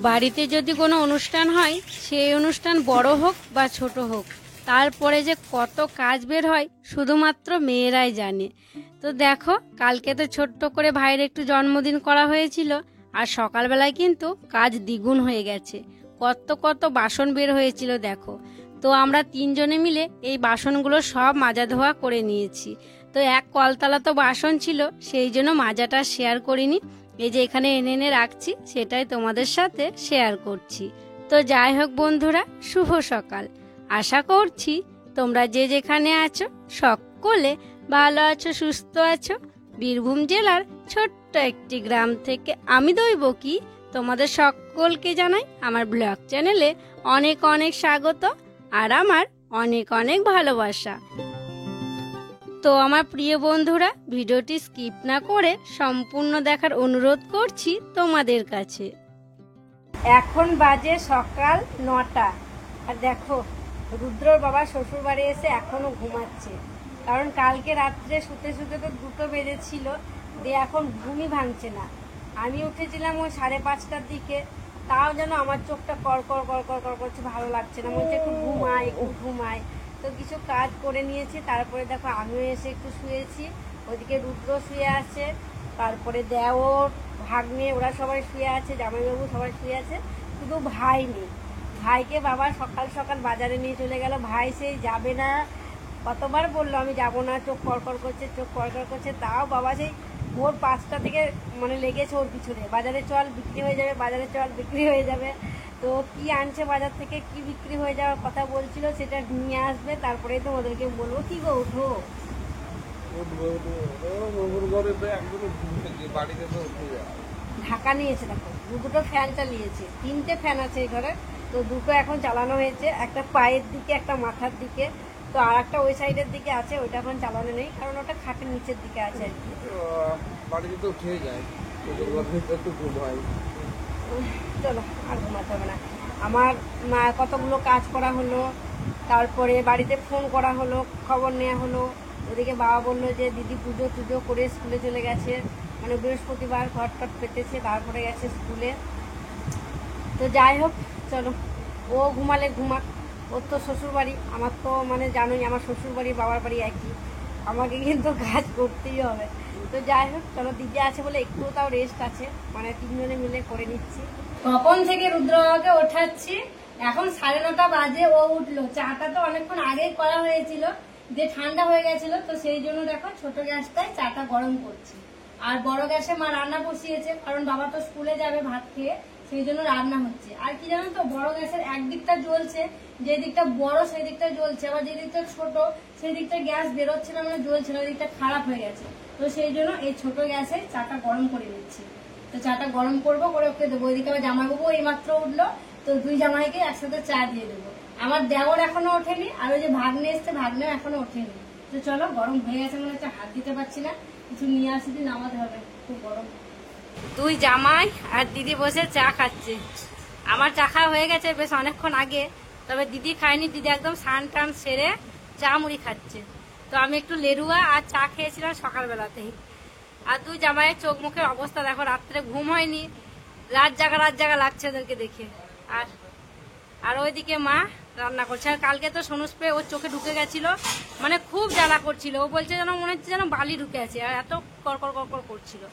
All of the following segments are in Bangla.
বাড়িতে যদি কোনো অনুষ্ঠান হয়, সেই অনুষ্ঠান বড় হোক বা ছোট হোক, তারপরে যে কত কাজ বের হয় শুধুমাত্র মেয়েরাই জানে। তো দেখো, কালকে তো ছোট্ট করে ভাইয়ের একটু জন্মদিন করা হয়েছিল, আর সকালবেলায় কিন্তু কাজ দ্বিগুণ হয়ে গেছে। কত কত বাসন বের হয়েছিল দেখো। তো আমরা তিনজনে মিলে এই বাসনগুলো সব মাজা ধোয়া করে নিয়েছি। তো এক কলতলা তো বাসন ছিল, সেই জন্য মাজাটা শেয়ার করিনি। এই যে এখানে এনে এনে রাখছি, সেটাই তোমাদের সাথে শেয়ার করছি। তো যাই হোক বন্ধুরা, শুভ সকাল। আশা করছি তোমরা যে যেখানে আছো সকলে ভালো আছো, সুস্থ আছো। বীরভূম জেলার ছোট্ট একটি গ্রাম থেকে আমি দৈবকী তোমাদের সকলকে জানাই আমার ব্লগ চ্যানেলে অনেক অনেক স্বাগত আর আমার অনেক অনেক ভালোবাসা। তো আমার প্রিয় বন্ধুরা, ভিডিওটি স্কিপ না করে সম্পূর্ণ দেখার অনুরোধ করছি তোমাদের কাছে। এখন বাজে সকাল 9টা, আর দেখো রুদ্রর বাবা শ্বশুর বাড়ি এসে এখনো ঘুমাচ্ছে। কারণ কালকে রাত্রে শুতে শুতে তো 2টো বেজেছিল, দিয়ে এখন ঘুমই ভাঙছে না। আমি উঠেছিলাম ওই 5:30টার দিকে, তাও যেন আমার চোখটা কর কর কর কর কর করছে, ভালো লাগছে না, বলছে একটু ঘুমাই একটু ঘুমাই। তো কিছু কাজ করে নিয়েছি, তারপরে দেখো আমিও এসে একটু শুয়েছি। ওদিকে রুদ্র শুয়ে আছে, তারপরে দেওর ভাগ্নে ওরা সবাই শুয়ে আছে, জামাইবাবু সবাই শুয়ে আছে, শুধু ভাই নেই। ভাইকে বাবা সকাল সকাল বাজারে নিয়ে চলে গেল। ভাই সেই যাবে না, কতবার বললো আমি যাব না, চোখ কড়কড় করছে চোখ কড়কড় করছে, তাও বাবা সেই ভোর 5টা থেকে মানে লেগেছে ওর পিছনে, বাজারে চল বিক্রি হয়ে যাবে, বাজারে চল বিক্রি হয়ে যাবে। তো কি আনছে বাজার থেকে, কি বিক্রি হয়ে যাওয়ার কথা বলছিল, সেটা নিয়ে আসবে, তারপরে তোমাদেরকে বলবো। কি গো উঠো, ঢাকা নিয়েছে দেখো, 2টো ফ্যান চালিয়েছে, 3টে ফ্যান আছে এই ঘরে। তো 2টো এখন চালানো হয়েছে, একটা পায়ের দিকে একটা মাথার দিকে, তো আর একটা ওই সাইডের দিকে আছে, ওইটা এখন চালানো নেই, কারণ ওটা খাটের নিচের দিকে আছে আর কি। বাড়িতে তো উঠে যায়, একটু ঘুমাই। চলো আর ঘুমাতে হবে না। আমার কতগুলো কাজ করা হলো, তারপরে বাড়িতে ফোন করা হলো, খবর নেওয়া হলো। ওদিকে বাবা বললো যে দিদি পুজো টুজো করে স্কুলে চলে গেছে, মানে বৃহস্পতিবার ঘর টট পেতেছে, তারপরে গেছে স্কুলে। তো যাই হোক চলো, ও ঘুমালে ঘুমাক, ওর তো শ্বশুরবাড়ি, আমার তো মানে জানোই আমার শ্বশুরবাড়ি বাবার বাড়ি একই, আমাকে কিন্তু কাজ করতেই হবে। তো যাই হোক চলো, দিদি আছে বলে একটু তাও রেস্ট আছে, মানে তিনজনে মিলে করে নিচ্ছি। তখন থেকে রুদ্রবাবাকে ওঠাচ্ছি, এখন 9:30 বাজে, ও উঠলো। চাটা তো অনেকক্ষণ আগেই করা হয়েছিল, যে ঠান্ডা হয়ে গেছিল, তো সেই জন্য দেখো ছোট গ্যাসটায় চাটা গরম করছি। আর বড় গ্যাসে মা রান্না বসিয়েছে, কারণ বাবা তো স্কুলে যাবে ভাত খেয়ে, সেই জন্য রান্না হচ্ছে। আর কি জানো তো, বড় গ্যাসের একদিকটা জ্বলছে, যে দিকটা বড় সেই দিকটা জ্বলছে, আবার যে দিকটা ছোট সেই দিকটা গ্যাস বেরোচ্ছে না, মানে জ্বলছে না, ওই দিকটা খারাপ হয়ে গেছে। তো সেই জন্য এই ছোট গ্যাসে চাটা গরম করে নিচ্ছি। তো চাটা গরম করবো, করে ওকে দেবো। ওইদিকে আমার জামাইবাবু এই মাত্র উঠলো, তো 2 জামাইকে একসাথে চা দিয়ে দেবো। আমার দেওর এখনো ওঠেনি, আর ওই যে ভাগ্নে এসছে, ভাগ্নেও এখনো ওঠেনি। তো চলো, গরম হয়ে গেছে মনে হচ্ছে, হাত দিতে পারছি না, কিছু নিয়ে আসি, দিন নামাতে হবে, খুব গরম। 2 জামাই আর দিদি বসে চা খাচ্ছে। আমার চা খাওয়া হয়ে গেছে বেশ অনেকক্ষণ আগে, তবে দিদি খায়নি, দিদি একদম স্নান টান সেরে চা মুড়ি খাচ্ছে। তো আমি একটু লেরুয়া আর চা খেয়েছিলাম সকালবেলাতেই। আর 2 জামাইয়ের চোখ মুখের অবস্থা দেখো, রাত্রে ঘুম হয়নি, রাত জাগা লাগছে ওদেরকে দেখে। আর ওইদিকে মা রান্না করছে। আর কালকে তো সোনু স্প্রে ওর চোখে ঢুকে গেছিল, মানে খুব জ্বালা করছিল, ও বলছে যেন মনে হচ্ছে যেন বালি ঢুকে আছে, আর এত কড়কড় কড়কড় করছিল।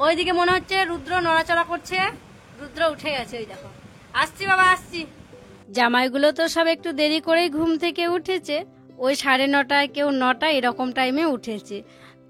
ওইদিকে মনে হচ্ছে রুদ্র নড়াচড়া করছে, রুদ্র উঠে গেছে, ওই দেখো। আসছি বাবা আসছি। জামাইগুলো তো সব একটু দেরি করেই ঘুম থেকে উঠেছে, ওই 9:30 কেউ 9টা এরকম টাইমে উঠেছে।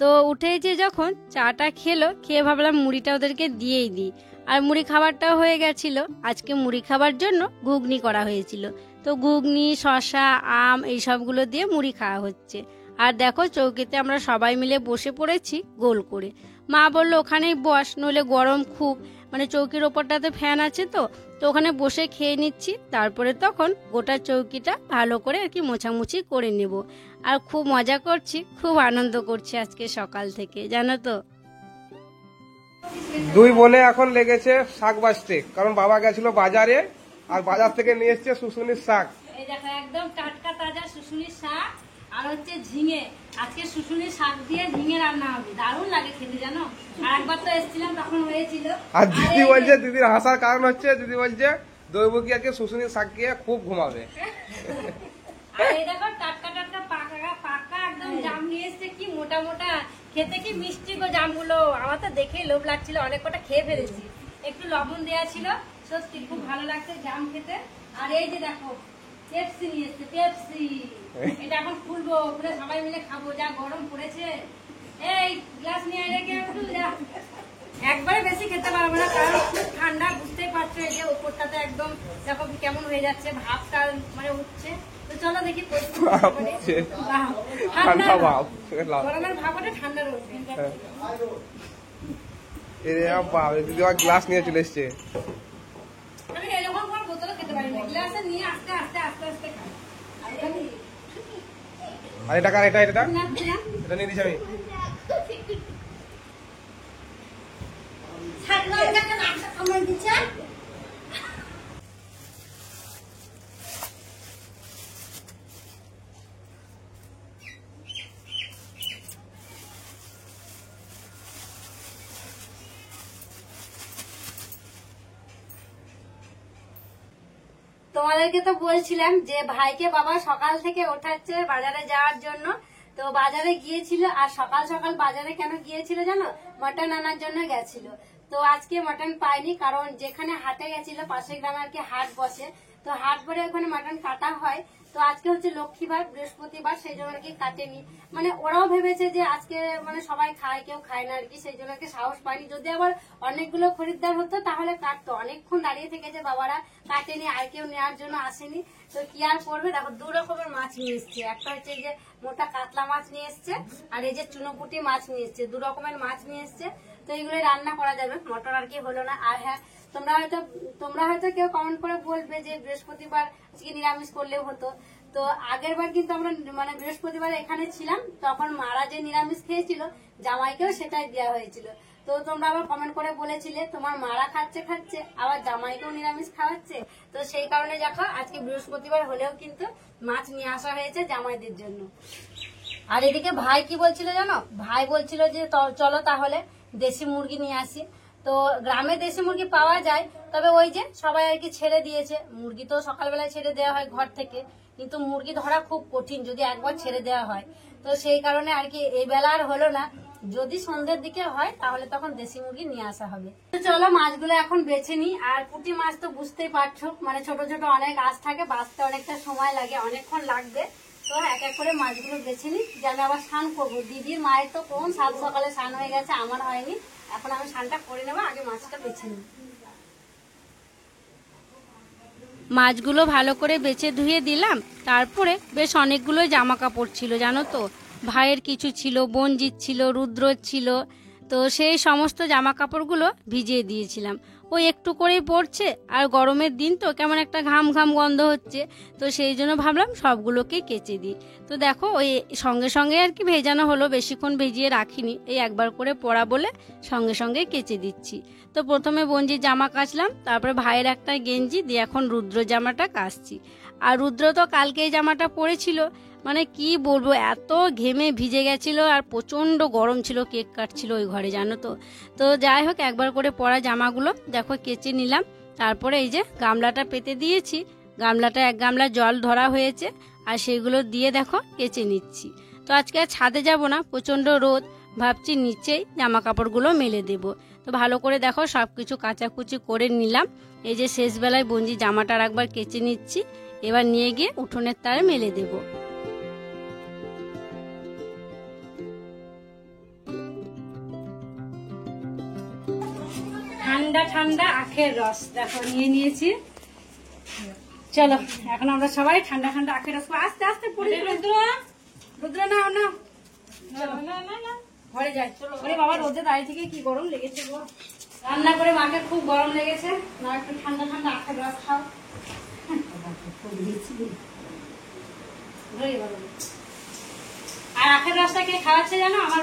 তো উঠেছে যখন, চাটা খেলো, খেয়ে ভাবলাম মুড়িটা ওদেরকে দিয়েই দিই। আর মুড়ি খাবারটাও হয়ে গেছিল, আজকে মুড়ি খাবার জন্য ঘুগনি করা হয়েছিল। তো ঘুগনি, শসা, আম এই সবগুলো দিয়ে মুড়ি খাওয়া হচ্ছে। আর দেখো চৌকিতে আমরা সবাই মিলে বসে পড়েছি গোল করে। মা বললো ওখানেই বস, নইলে গরম খুব, মানে চৌকির ওপরটাতে ফ্যান আছে, তো ওখানে বসে খেয়ে নিচ্ছি। তারপরে তখন গোটা চৌকিটা ভালো করে আর কি মোছামুছি করে নেব। আর খুব মজা করছি, খুব আনন্দ করছি আজকে সকাল থেকে, জানো তো। 2 বোনে এখন লেগেছে শাক বাছতে, কারণ বাবা গেছিল বাজারে, আর বাজার থেকে নিয়ে এসছে শুশুনির শাক। এই দেখো একদম টাটকা তাজা শুশুনির শাক, আর হচ্ছে ঝিঙে। আজকে শুশুনি শাক দিয়ে ঝিঙে রান্না হবে, দারুণ লাগে খেতে জানো। আর একবার তো এসেছিলাম তখন হয়েছিল। আর দিদি বলছে, দিদির হাসার কারণ হচ্ছে দিদি বলছে দৈবকী আজকে শুশুনির শাক খেয়ে খুব ঘুমাবে। আর এই দেখো টাটকা টাটকা পাকা পাকা একদম জাম নিয়ে এসছে, কি মোটা মোটা, খেতে কি মিষ্টি গো জামগুলো। আমার তো দেখেই লোভ লাগছিল, অনেক কটা খেয়ে ফেলেছি। একটু লবণ দেওয়া ছিল, সত্যি খুব ভালো লাগছে জাম খেতে। আর এই যে দেখো পেপসি নিয়ে এসছে, পেপসি। এটা এখন খুলবো, খুলে সবাই মিলে খাবো, যা গরম পড়েছে। এই গ্লাস নিয়ে রেখে একটু যা, একবারে বেশি খেতে পারবো না কারণ খুব ঠান্ডা, বুঝতেই পারছো। এই যে উপরটাতে একদম দেখো কেমন হয়ে যাচ্ছে, ভাবটা মানে উঠছে। তো চলো দেখি ঠান্ডা ভাব, গরমের ভাবটা ঠান্ডা রয়েছে। দিদি আবার গ্লাস নিয়ে চলে এসছে। আমি এরকম কোনো বোতলে খেতে পারি না, গ্লাসে নিয়ে আস্তে আস্তে আস্তে আস্তে খাই। আর এটা কার? এটা এটা না, না। এটা নিয়ে দিচ্ছি আমি। তোমাদেরকে তো বলছিলাম যে ভাইকে বাবা সকাল থেকে ওঠাচ্ছে বাজারে যাওয়ার জন্য। তো বাজারে গিয়েছিল, আর সকাল সকাল বাজারে কেন গিয়েছিল জানো? মটন আনার জন্য গেছিল। তো আজকে মটন পাইনি, কারণ যেখানে হাটে গেছিল পাশের গ্রামে আর কি হাট বসে, তো হাট ভরে ওখানে মটন কাটা হয়। তো আজকে হচ্ছে লক্ষ্মীবার, বৃহস্পতিবার, সেই জন্য আর কি কাটেনি। মানে ওরাও ভেবেছে যে আজকে মানে সবাই খায়, কেউ খায় না আর কি, সেই জন্য আর কি সাহস পায়নি। যদি আবার অনেকগুলো খরিদ্দার হতো তাহলে কাটতো, অনেকক্ষণ দাঁড়িয়ে থেকেছে বাবারা, কাটেনি, আর কেউ নেওয়ার জন্য আসেনি। তো কি আর করবে, দেখো 2 রকমের মাছ নিয়ে এসছে। একটা হচ্ছে যে মোটা কাতলা মাছ নিয়ে এসছে, আর এই যে চুনোপুটি মাছ নিয়ে এসছে। 2 রকমের মাছ নিয়ে এসছে। তো এগুলো রান্না করা যাবে, মটর আর কি হলো না। আর হ্যাঁ, তোমরা হয়তো কেউ কমেন্ট করে বলবে যে বৃহস্পতিবার আজকে নিরামিষ করলেও হতো। তো আগের বার কিন্তু আমরা মানে বৃহস্পতিবার এখানে ছিলাম, তখন মারা যে নিরামিষ খেয়েছিল জামাইকেও সেটাই দেওয়া হয়েছিল। তো তোমরা আবার কমেন্ট করে বলেছিলে তোমার মারা খাচ্ছে আবার জামাইকেও নিরামিষ খাওয়াচ্ছে। তো সেই কারণে দেখো আজকে বৃহস্পতিবার হলেও কিন্তু মাছ নিয়ে আসা হয়েছে জামাইদের জন্য। আর এদিকে ভাই কি বলছিল জানো? ভাই বলছিল যে চলো তাহলে দেশি মুরগি নিয়ে আসি। তো গ্রামে দেশি মুরগি পাওয়া যায়, তবে ওই যে সবাই আর কি ছেড়ে দিয়েছে। মুরগি তো সকালবেলায় ছেড়ে দেওয়া হয় ঘর থেকে, কিন্তু মুরগি ধরা খুব কঠিন যদি একবার ছেড়ে দেওয়া হয়। তো সেই কারণে আর কি এই বেলা আর হলো না, যদি সন্ধ্যের দিকে হয় তাহলে তখন দেশি মুরগি নিয়ে আসা হবে। তো চলো মাছগুলো এখন বেছে নিই। আর পুঁটি মাছ তো বুঝতেই পারছো, মানে ছোট ছোট অনেক আঁশ থাকে, বাঁচতে অনেকটা সময় লাগে, অনেকক্ষণ লাগবে। তো এক এক করে মাছগুলো বেছে নিই, যেন আবার স্নান করবো। দিদির মায়ের তো কোন সাত সকালে স্নান হয়ে গেছে, আমার হয়নি। এখন আমি স্নানটা করে নেবো, আগে মাছটা বেছে নিই। মাছগুলো ভালো করে বেছে ধুয়ে দিলাম। তারপরে বেশ অনেকগুলো জামা কাপড় ছিল জানো তো, ভাইয়ের কিছু ছিল, বনজিৎ ছিল, রুদ্র ছিল। তো সেই সমস্ত জামা কাপড়গুলো ভিজিয়ে দিয়েছিলাম। ওই একটু করেই পড়ছে, আর গরমের দিন তো কেমন একটা ঘাম ঘাম গন্ধ হচ্ছে। তো সেই জন্য ভাবলাম সবগুলোকে কেচে দিই। তো দেখো ওই সঙ্গে সঙ্গে আর কি ভেজানো হলো, বেশিক্ষণ ভিজিয়ে রাখিনি, এই একবার করে পরা বলে সঙ্গে সঙ্গে কেচে দিচ্ছি। তো প্রথমে বঞ্জির জামা কাচলাম, তারপরে ভাইয়ের একটা গেঞ্জি দিয়ে এখন রুদ্র জামাটা কাচছি। আর রুদ্র তো কালকে এই জামাটা পরেছিল, মানে কি বলবো, এত ঘেমে ভিজে গেছিল, আর প্রচন্ড গরম ছিল, কেক কাটছিল ওই ঘরে জানো তো। তো যাই হোক একবার করে পরা জামাগুলো দেখো কেচে নিলাম। তারপরে এই যে গামলাটা পেতে দিয়েছি, গামলাটা 1 গামলা জল ধরা হয়েছে, আর সেগুলো দিয়ে দেখো কেচে নিচ্ছি। তো আজকে আর ছাদে যাব না, প্রচন্ড রোদ, ভাবছি নিচেই জামা কাপড়গুলো মেলে দেব। তো ভালো করে দেখো সবকিছু কাচাকুচি করে নিলাম। এই যে শেষ বেলায় বঞ্জি জামাটা একবার কেচে নিচ্ছি, এবার নিয়ে গিয়ে উঠোনের তারে মেলে দেব। ঠান্ডা ঠান্ডা আখের রস দেখো নিয়ে নিয়েছি। চলো এখন আমরা সবাই ঠান্ডা ঠান্ডা আখের রস, আস্তে আস্তে পড়ে রুদ্র রুদ্র নাও না, ঘরে যাই। ওরে বাবা রোদে দাঁড়িয়ে থেকে কি গরম লেগেছে গো, রান্না করে মাকে খুব গরম লেগেছে, না একটু ঠান্ডা ঠান্ডা আখের রস খাও। আর আখের রসটা কে খাওয়াচ্ছে জানো? আমার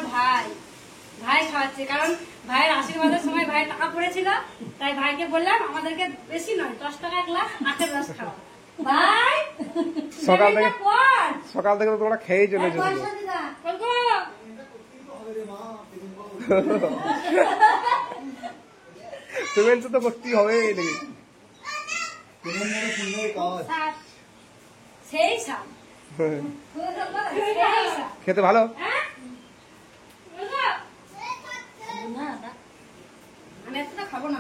ভাই খাওয়াচ্ছে, কারণ ভাইয়ের আশীর্বাদের সময় ভাই টাকা পড়েছিল, তাই ভাইকে বললাম আমাদেরকে বেশি নয় 10 টাকা 1 গ্লাস আখের রস খাওয়া। ভাই সকাল থেকে পর সকাল থেকে তো তোমরা খেয়েই চলেছো শুধু। পেমেন্ট তো করতেই হবে নাকি? সেই সাপ খেতে ভালো? আমি এতটা খাবো না,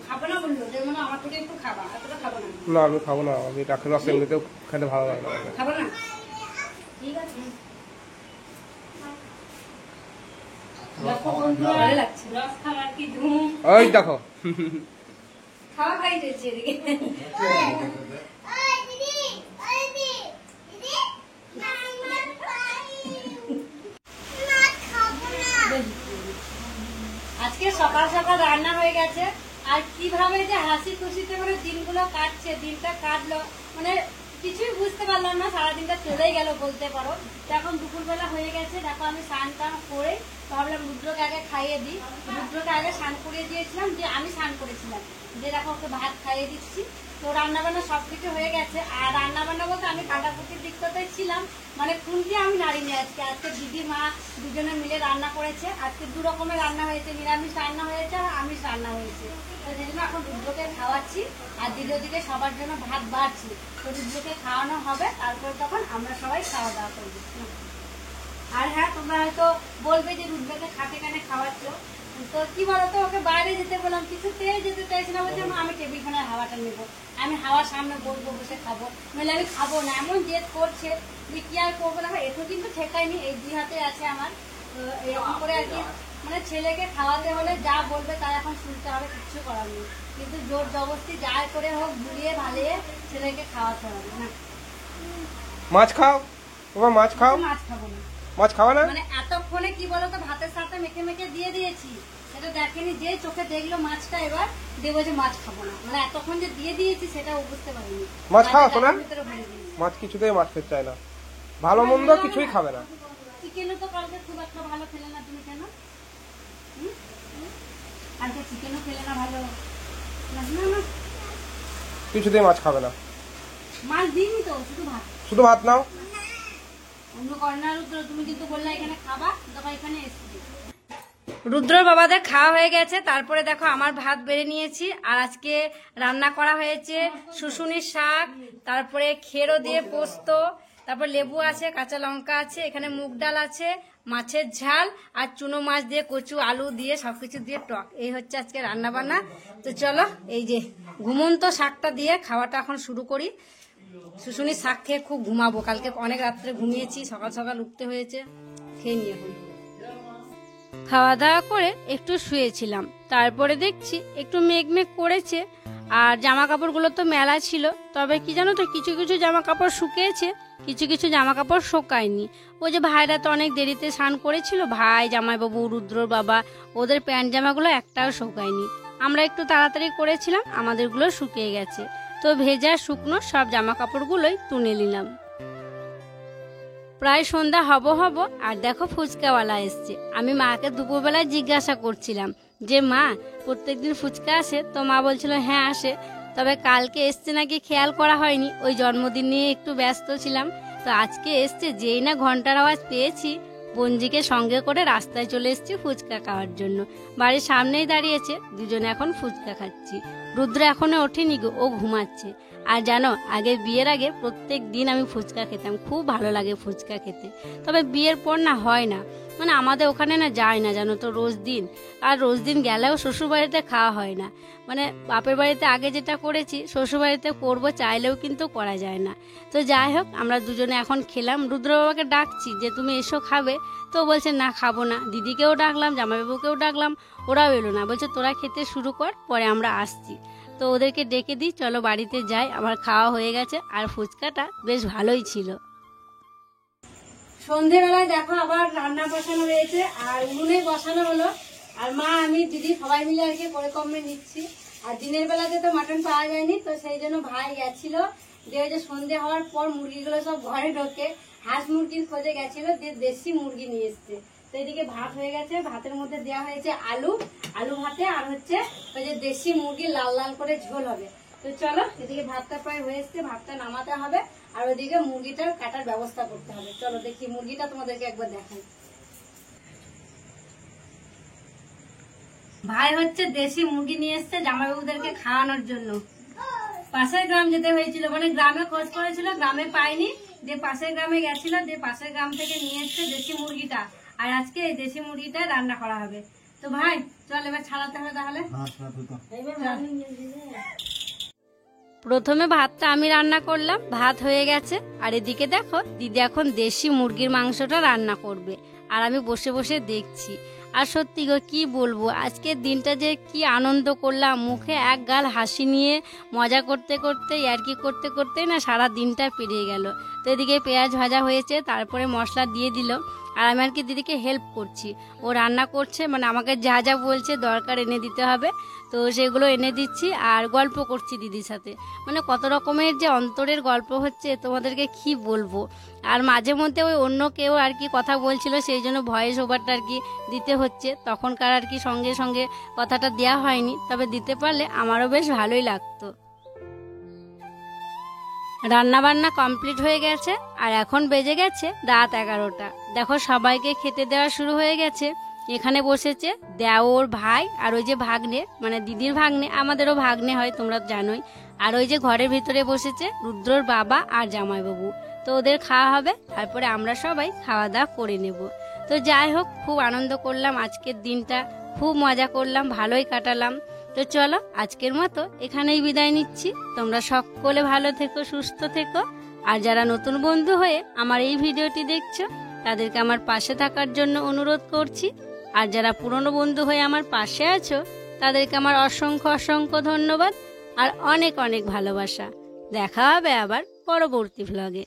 খাবো না বললো যে মানে আমার থেকে একটু খাবা, এতটা খাবো না। না আমি খাবো না, আমি রাখি রস এমনিতেও খেতে ভালো লাগে না আমার। খাবো না, ঠিক আছে। দেখো বন্ধুরা, ভালো লাগছে রস খাবার কি ধুম। ওই দেখো খাওয়া খাই যাচ্ছে এদিকে। আজকে সকাল সকাল রান্না হয়ে গেছে। আর কিভাবে যে হাসি খুশিতে মানে দিনগুলো কাটছে, দিনটা কাটলো মানে কিছুই বুঝতে পারলাম না, সারাদিনটা চলেই গেল বলতে পারো। এখন দুপুরবেলা হয়ে গেছে, দেখো আমি স্নান টান করে ভাবলাম রুদ্রকে আগে খাইয়ে দিই। রুদ্রকে আগে স্নান করিয়ে দিয়েছিলাম, যে আমি স্নান করেছিলাম, যে দেখো ওকে ভাত খাইয়ে দিচ্ছি। তো রান্নাবান্না সবকিছু হয়ে গেছে। আর রান্নাবান্না বলতে আমি কাটাকুটির দিকটাতেই ছিলাম, মানে খুন্তি আমি নাড়িনি আজকে। আজকে দিদি মা দুজনে মিলে রান্না করেছে। আজকে দু রকমের রান্না হয়েছে, নিরামিষ রান্না হয়েছে আর আমিষ রান্না হয়েছে। তো সেই জন্য এখন রুদ্রকে খাওয়াচ্ছি আর দিদি ওদিকে সবার জন্য ভাত বাড়ছি। তো রুদ্রকে খাওয়ানো হবে, তারপরে তখন আমরা সবাই খাওয়া দাওয়া করবো। আর হ্যাঁ, তোমরা হয়তো বলবে যে রুদ্রকে খাটে কানে খাওয়াচ্ছ, তো কি বলতো, ওকে বাইরে যেতে বললাম, কিছুতেই যেতে চাইছি না। বলছে আমি টেবিল খানার হাওয়াটা নেবো, আমি হাওয়ার সামনে বসবো, বসে খাবো, নইলে আমি খাবো না, এমন জেদ করছে যে কি আর করবো না। এতো কিন্তু ঠেকায়নি, এই 2 হাতে আছে আমার। তো এরকম করে আর কি, মানে ছেলেকে খাওয়াতে হলে যা বলবে তা এখন শুনতে হবে, কিচ্ছু করার নেই। কিন্তু জোর জবরদস্তি যাই করে হোক বুলিয়ে ভালিয়ে ছেলেকে খাওয়াতে হবে না। মাছ খাও, তোমার মাছ খাও। মাছ খাবো না, মাছ খাওয়া না? মানে এতক্ষণে কি বলতো ভাতের সাথে মেখে মেখে দিয়ে দিয়েছি, সেটা দেখেনি, যে চোখে দেখলো মাছটা এবার দেখবো যে মাছ খাবো না, মানে এতক্ষণ যে দিয়ে দিয়েছি সেটা ও বুঝতে পারিনি। মাছ খাও শোনা? ভিতরে ভরে দিয়েছি। মাছ কিছুতেই মাছ খেতে চায় না, ভালো মন্দ কিছুই খাবে না। চিকেনও তো কালকে খুব একটা ভালো খেলে না, তুমি কেন? কালকে চিকেনও খেলে না ভালো, না না না, কিছুতেই মাছ খাবে না। মাছ দিইনি তো, শুধু ভাত। শুধু ভাত নাও। অন্য কর্নার উত্তর তুমি কিন্তু বললে এখানে খাবা, তখন এখানে এসেছি। রুদ্রর বাবাদের খাওয়া হয়ে গেছে, তারপরে দেখো আমার ভাত বেড়ে নিয়েছি। আর আজকে রান্না করা হয়েছে শুশুনির শাক, তারপরে খেরো দিয়ে পোস্ত, তারপর লেবু আছে, কাঁচা লঙ্কা আছে, এখানে মুগ ডাল আছে, মাছের ঝাল আর চুনো মাছ দিয়ে কচু আলু দিয়ে সবকিছু দিয়ে টক। এই হচ্ছে আজকে রান্না বান্না। তো চলো এই যে ঘুমন্ত শাকটা দিয়ে খাওয়াটা এখন শুরু করি। শুশুনির শাক খেয়ে খুব ঘুমাবো, কালকে অনেক রাত্রে ঘুমিয়েছি, সকাল সকাল উঠতে হয়েছে। খেয়ে নিয়ে এখন খাওয়া দাওয়া করে একটু শুয়েছিলাম, তারপরে দেখছি একটু মেঘ করেছে। আর জামা কাপড়গুলো তো মেলা ছিল, তবে কি জানো তো, কিছু কিছু জামা কাপড় শুকিয়েছে, কিছু কিছু জামা কাপড় শোকায়নি। ওই যে ভাইরা তো অনেক দেরিতে স্নান করেছিল, ভাই, জামাইবাবু, রুদ্রর বাবা, ওদের প্যান্ট জামাগুলো একটাও শোকায়নি। আমরা একটু তাড়াতাড়ি করেছিলাম, আমাদেরগুলো শুকিয়ে গেছে। তো ভেজা শুকনো সব জামা কাপড়গুলোই তুলে নিলাম। প্রায় সন্ধ্যা হব আর দেখো ফুচকাওয়ালা এসছে। আমি মাকে দুপুরবেলায় জিজ্ঞাসা করছিলাম যে মা, প্রত্যেকদিন ফুচকা আসে? তো মা বলছিল হ্যাঁ আসে, তবে কালকে এসছে নাকি খেয়াল করা হয়নি, ওই জন্মদিন নিয়ে একটু ব্যস্ত ছিলাম। তো আজকে এসছে, যেই না ঘন্টার আওয়াজ পেয়েছি, বঞ্জিকে সঙ্গে করে রাস্তায় চলে এসেছি ফুচকা খাওয়ার জন্য। বাড়ির সামনেই দাঁড়িয়েছে, দুজনে এখন ফুচকা খাচ্ছি। রুদ্র এখনো ওঠেনি গো, ও ঘুমাচ্ছে। আর জানো, আগে বিয়ের আগে প্রত্যেক দিন আমি ফুচকা খেতাম, খুব ভালো লাগে ফুচকা খেতে। তবে বিয়ের পর না হয় না, মানে আমাদের ওখানে না যায় না জানো তো রোজ দিন। আর রোজ দিন গেলেও শ্বশুরবাড়িতে খাওয়া হয় না, মানে বাপের বাড়িতে আগে যেটা করেছি শ্বশুরবাড়িতে করবো চাইলেও কিন্তু করা যায় না। তো যাই হোক, আমরা দুজনে এখন খেলাম। রুদ্র বাবাকে ডাকছি যে তুমি এসো খাবে, তো বলছে না খাবো না। দিদিকেও ডাকলাম, জামাইবাবুকেও ডাকলাম, ওরাও এলো না, বলছে তোরা খেতে শুরু কর, পরে আমরা আসছি। তো ওদেরকে ডেকে দিই, চলো বাড়িতে যাই। আমার খাওয়া হয়ে গেছে, আর ফুচকাটা বেশ ভালোই ছিল। সন্ধেবেলায় দেখো আবার রান্না বসানো হয়েছে, আর উনুনে বসানো হলো। আর মা, আমি, দিদি সবাই মিলে আর কি করে কমে নিচ্ছি। আর দিনের বেলাতে তো মাটন পাওয়া যায়নি, তো সেই জন্য ভাই গেছিল, যে ওই যে সন্ধে হওয়ার পর মুরগিগুলো সব ঘরে ঢোকে, হাঁস মুরগির খোঁজে গেছিল, যে দেশি মুরগি নিয়ে এসছে। তো এদিকে ভাত হয়ে গেছে, ভাতের মধ্যে দেওয়া হয়েছে আলু ভাতে, আর হচ্ছে ওই যে দেশি মুরগি লাল লাল করে ঝোল হবে। তো তো চলো, এদিকে ভাতটা প্রায় হয়ে এসছে, ভাতটা নামাতে হবে আর ওইদিকে মুরগিটা কাটার ব্যবস্থা করতে হবে। চলো দেখি মুরগিটা তোমাদেরকে একবার দেখাই। ভাই হচ্ছে দেশি মুরগি নিয়ে এসছে জামাইবাবুদেরকে খাওয়ানোর জন্য। পাশের গ্রাম যেতে হয়েছিল, মানে গ্রামে খোঁজ করেছিল, গ্রামে পাইনি, যে পাশের গ্রামে গেছিল, যে পাশের গ্রাম থেকে নিয়ে এসছে দেশি মুরগিটা। আর আজকে এই দেশি মুরগিটা রান্না করা হবে। তো ভাই চল এবার ছাড়াতে হবে তাহলে। প্রথমে ভাতটা আমি রান্না করলাম, ভাত হয়ে গেছে। আর এদিকে দেখো দিদি এখন দেশি মুরগির মাংসটা রান্না করবে, আর আমি বসে বসে দেখছি। আর সত্যি গো কি বলবো, আজকের দিনটা যে কি আনন্দ করলাম, মুখে এক গাল হাসি নিয়ে মজা করতে করতে ইয়ার্কি করতে করতে না সারা দিনটা পেরিয়ে গেল। তো এদিকে পেঁয়াজ ভাজা হয়েছে, তারপরে মশলা দিয়ে দিল। আর আমি আর কি দিদিকে হেল্প করছি, ও রান্না করছে, মানে আমাকে যা যা বলছে দরকার এনে দিতে হবে, তো সেগুলো এনে দিচ্ছি। আর গল্প করছি দিদির সাথে, মানে কত রকমের যে অন্তরের গল্প হচ্ছে তোমাদেরকে কি বলবো। আর মাঝে মধ্যে ওই অন্য কেউ আর কি কথা বলছিল, সেই জন্য ভয়েস ওভারটা আর কি দিতে হচ্ছে। তখনকার আর কি সঙ্গে সঙ্গে কথাটা দেওয়া হয়নি, তবে দিতে পারলে আমারও বেশ ভালোই লাগতো। রান্না বান্না কমপ্লিট হয়ে গেছে, আর এখন বেজে গেছে রাত 11টা। দেখো সবাইকে খেতে দেওয়া শুরু হয়ে গেছে। এখানে বসেছে দেওর, ভাই, আর ওই যে ভাগ্নে, মানে দিদির ভাগ্নে, আমাদেরও ভাগ্নে হয় তোমরা জানোই। আর ওই যে ঘরের ভিতরে বসেছে রুদ্রর বাবা আর জামাইবাবু। তো ওদের খাওয়া হবে, তারপরে আমরা সবাই খাওয়া দাওয়া করে নেব। তো যাই হোক, খুব আনন্দ করলাম আজকের দিনটা, খুব মজা করলাম, ভালোই কাটালাম। তো চলো আজকের মতো এখানেই বিদায় নিচ্ছি। তোমরা সকলে ভালো থেকো, সুস্থ থেকো। আর যারা নতুন বন্ধু হয়ে আমার এই ভিডিওটি দেখছো, তাদেরকে আমার পাশে থাকার জন্য অনুরোধ করছি। আর যারা পুরনো বন্ধু হয়ে আমার পাশে আছো, তাদেরকে আমার অসংখ্য অসংখ্য ধন্যবাদ আর অনেক অনেক ভালোবাসা। দেখা হবে আবার পরবর্তী ভ্লগে।